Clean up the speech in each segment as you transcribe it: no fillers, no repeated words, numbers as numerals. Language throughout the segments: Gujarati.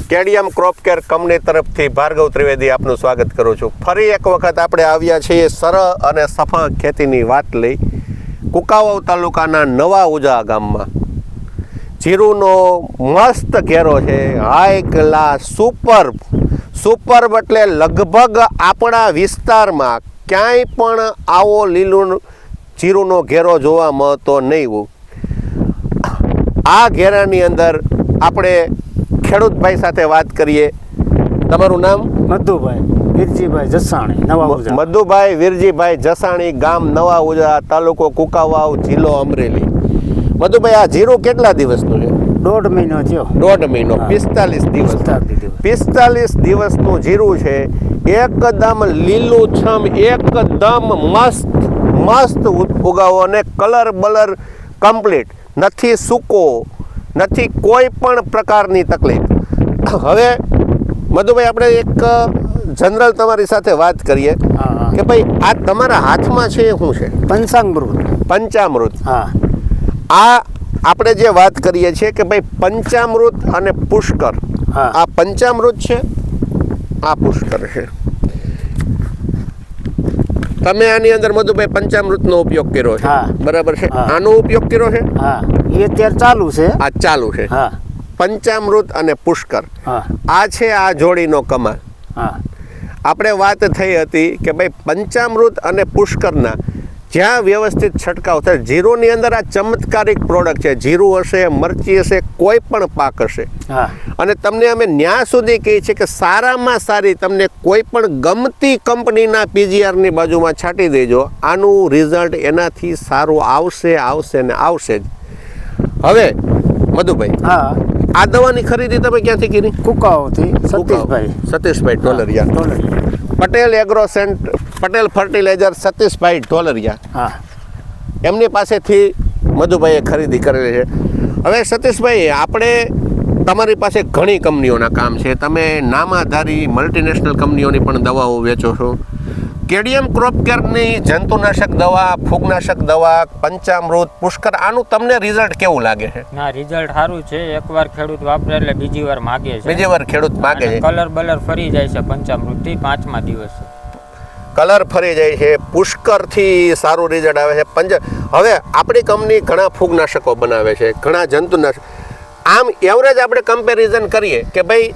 કેડિયમ ક્રોપ કેર કંપની તરફથી ભાર્ગવ ત્રિવેદી આપનું સ્વાગત કરું છું. ફરી એક વખત આપણે આવ્યા છીએ સરળ અને સફળ ખેતીની વાત લઈ કુકાવાવ તાલુકાના નવા ઉજા ગામમાં. જીરુનો મસ્ત ઘેરો છે, હાઈ ક્લાસ, સુપરબ એટલે લગભગ આપણા વિસ્તારમાં ક્યાંય પણ આવો લીલું જીરુનો ઘેરો જોવા મળતો નહીં. આ ઘેરાની અંદર આપણે ખેડૂતભાઈ સાથે વાત કરીએ. તમારું નામ? મધુભાઈ વીરજીભાઈ જસાણી, નવા ઉજા. મધુભાઈ વીરજીભાઈ જસાણી, ગામ નવા ઉજા, તાલુકો કુકાવાવ, જિલ્લો અમરેલી. મધુભાઈ, આ જીરું કેટલા દિવસનું છે? 1.5 મહિનો થયો. 1.5 મહિનો, 45 દિવસ. 45 દિવસનું જીરું છે. એકદમ લીલુંછમ, એકદમ મસ્ત ઉગાવો અને કલર બલર કમ્પ્લીટ, નથી સૂકો, નથી કોઈ પણ પ્રકારની તકલીફ. હવે મધુભાઈ, આપણે એક જનરલ તમારી સાથે વાત કરીએ કે ભાઈ આ તમારા હાથમાં છે શું છે? પંચામૃત. હા, આ આપણે જે વાત કરીએ છીએ કે ભાઈ પંચામૃત અને પુષ્કર. આ પંચામૃત છે, આ પુષ્કર છે. તમે આની અંદર મધુભાઈ પંચામૃતનો ઉપયોગ કર્યો છે, બરાબર છે? આનો ઉપયોગ કર્યો છે? હા, એ અત્યારે ચાલુ છે. આ ચાલુ છે. હા, પંચામૃત અને પુષ્કર, આ છે આ જોડીનો કમાલ. આપણે વાત થઈ હતી કે ભાઈ પંચામૃત અને પુષ્કરના જ્યાં વ્યવસ્થિત છંટકાવ થાય, જીરુની અંદર આ ચમત્કારિક પ્રોડક્ટ છે. જીરું હશે, મરચી હશે, કોઈ પણ પાક હશે. અને તમને અમે ન્યા સુધી કહીએ છીએ કે સારામાં સારી તમને કોઈ પણ ગમતી કંપનીના પીજીઆરની બાજુમાં છાંટી દેજો, આનું રિઝલ્ટ એનાથી સારું આવશે ને આવશે જ. હવે મધુભાઈ, આ દવાની ખરીદી તમે ક્યાંથી કરી? કુકાવાવથી સતીશભાઈ ઢોલરિયા, પટેલ એગ્રો પટેલ ફર્ટિલાઇઝર, સતીશભાઈ ઢોલરિયા, એમની પાસેથી મધુભાઈએ ખરીદી કરેલી છે. હવે સતીશભાઈ, આપણે તમારી પાસે ઘણી કંપનીઓના કામ છે, તમે નામાધારી મલ્ટીનેશનલ કંપનીઓની પણ દવાઓ વેચો છો. કેડિયમ ક્રોપ કેરની જંતુનાશક દવા, ફૂગનાશક દવા, પંચામૃત, પુષ્કર, આનું તમને રિઝલ્ટ કેવું લાગે છે? ના, રિઝલ્ટ સારું છે. એકવાર ખેડૂત વાપરે એટલે બીજી વાર માગે છે. બીજી વાર ખેડૂત માગે છે. કલર બલર ફરી જાય છે પંચામૃતથી 5મા દિવસે. કલર ફરી જાય છે. પુષ્કરથી સારું રિઝલ્ટ આવે છે. હવે આપણી કંપની ઘણા ફૂગનાશકો બનાવે છે, ઘણા જંતુનાશક. આમ એવરેજ આપણે કમ્પેરિઝન કરીએ કે ભાઈ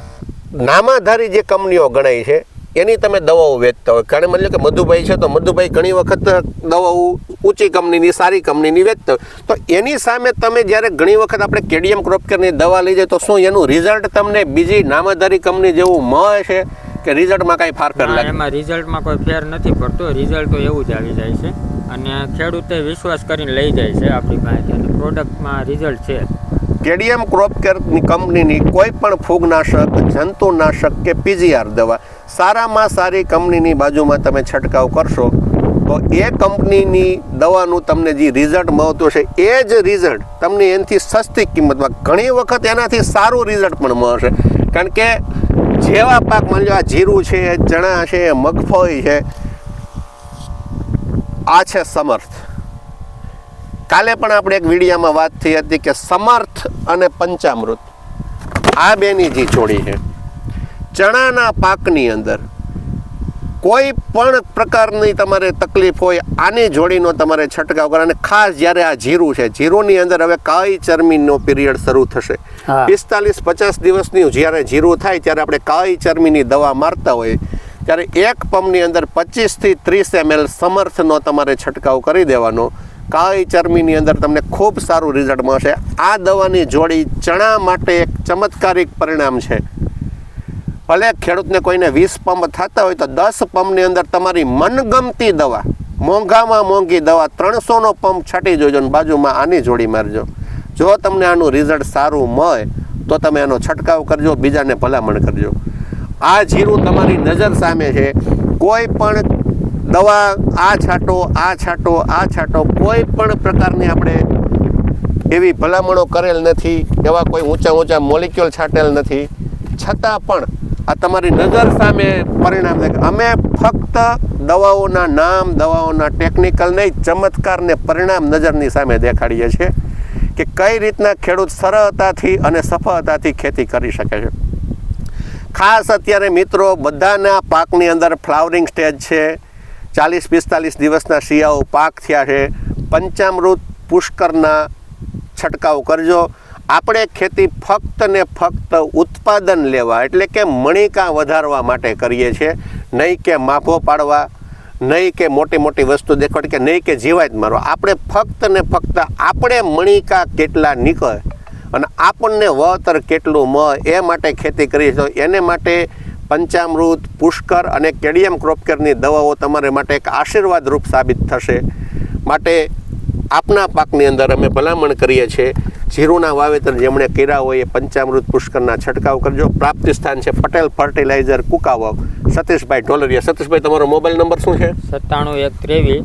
નામાધારી જે કંપનીઓ ગણાય છે એની તમે દવાઓ વેચતા હોય, કારણ મતલબ કે મધુભાઈ છે તો મધુભાઈ ઘણી વખત દવાઓ ઊંચી કંપનીની, સારી કંપનીની વેચતા હોય, તો એની સામે તમે જ્યારે ઘણી વખત આપણે કેડિયમ ક્રોપ કેરની દવા લઈ જાય તો શું એનું રિઝલ્ટ તમને બીજી નામાધારી કંપની જેવું મળે છે કે રિઝલ્ટમાં કાંઈ ફેર લાગે? એમાં રિઝલ્ટમાં કોઈ ફેર નથી પડતો. રિઝલ્ટ તો એવું જ આવી જાય છે અને ખેડૂતે વિશ્વાસ કરીને લઈ જાય છે આપણી પાસેથી અને પ્રોડક્ટમાં રિઝલ્ટ છે. કેડિયમ ક્રોપ કેરની કંપનીની કોઈ પણ ફૂગનાશક, જંતુનાશક કે પીજીઆર દવા સારામાં સારી કંપનીની બાજુમાં તમે છંટકાવ કરશો તો એ કંપનીની દવાનું તમને જે રિઝલ્ટ મળતું છે એ જ રિઝલ્ટ તમને એનાથી સસ્તી કિંમતમાં, ઘણી વખત એનાથી સારું રિઝલ્ટ પણ મળશે. કારણ કે જેવા પાક, માની લો આ જીરું છે, ચણા છે, મગફળી છે, આ છે સમર્થ. કાલે પણ આપણે એક વિડીયોમાં વાત થઈ હતી કે સમર્થ અને પંચામૃત આ બેની જે જોડી છે, ચણાના પાકની અંદર કોઈ પણ પ્રકારની તમારે તકલીફ હોય આની જોડીનો તમારે છંટકાવ કરો. અને ખાસ જ્યારે આ જીરું છે, જીરુની અંદર હવે કાળી ચરમીનો પીરિયડ શરૂ થશે. 45-50 દિવસની જ્યારે જીરું થાય ત્યારે આપણે કાળી ચરમીની દવા મારતા હોઈએ ત્યારે એક પંપની અંદર 25 થી 30 ml સમર્થનો તમારે છંટકાવ કરી દેવાનો. કાળી ચરમીની અંદર તમને ખૂબ સારું રિઝલ્ટ મળશે. આ દવાની જોડી ચણા માટે એક ચમત્કારિક પરિણામ છે. ભલે ખેડૂતને કોઈને 20 પંપ થતા હોય તો 10 પંપની અંદર તમારી મનગમતી દવા, મોંઘામાં મોંઘી દવા 300નો પંપ છાંટી જોજો ને બાજુમાં આની જોડી મારજો. જો તમને આનું રિઝલ્ટ સારું મળે તો તમે આનો છંટકાવ કરજો, બીજાને ભલામણ કરજો. આ જીરું તમારી નજર સામે છે. કોઈ પણ દવા આ છાંટો, કોઈ પણ પ્રકારની આપણે એવી ભલામણો કરેલ નથી, એવા કોઈ ઊંચા મોલિક્યુલ છાંટેલ નથી. છતાં પણ આ તમારી નજર સામે પરિણામ થાય. અમે ફક્ત દવાઓના નામ, દવાઓના ટેકનિકલ નહીં, ચમત્કારને પરિણામ નજરની સામે દેખાડીએ છીએ કે કઈ રીતના ખેડૂત સરળતાથી અને સફળતાથી ખેતી કરી શકે છે. ખાસ અત્યારે મિત્રો બધાના પાકની અંદર ફ્લાવરિંગ સ્ટેજ છે, 40-45 દિવસના શિયાળુ પાક થયા છે. પંચામૃત પુષ્કરના છંટકાવ કરજો. આપણે ખેતી ફક્ત ને ફક્ત ઉત્પાદન લેવા એટલે કે મણિકા વધારવા માટે કરીએ છીએ, નહીં કે માફો પાડવા, નહીં કે મોટી મોટી વસ્તુ દેખાડ કે નહીં કે જીવાત મારવા. આપણે ફક્ત ને ફક્ત આપણે મણિકા કેટલા નીકળે અને આપણને વળતર કેટલું મળે એ માટે ખેતી કરીએ તો એને માટે પંચામૃત, પુષ્કર અને કેડિયમ ક્રોપકેરની દવાઓ તમારે માટે એક આશીર્વાદરૂપ સાબિત થશે. માટે આપના પાકની અંદર અમે ભલામણ કરીએ છીએ, જીરુના વાવેતર જેમણે કર્યા હોય એ પંચામૃત પુષ્કરના છંટકાવ કરજો. પ્રાપ્તિ સ્થાન છે પટેલ ફર્ટિલાઇઝર, કુકાવાવ. સતીશભાઈ ઢોલરિયા. સતીશભાઈ, તમારો મોબાઈલ નંબર શું છે? 97 123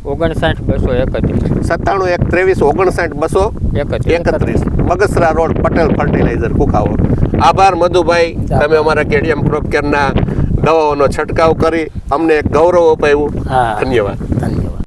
59 231. 97 123 59 231. Bagasara road, Patel fertiliser, Kukavav. આભાર મધુભાઈ, તમે અમારા કેડિયમ ક્રોપકેરના દવાઓનો છંટકાવ કરી અમને એક ગૌરવ અપાવ્યું. હા, ધન્યવાદ. ધન્યવાદ.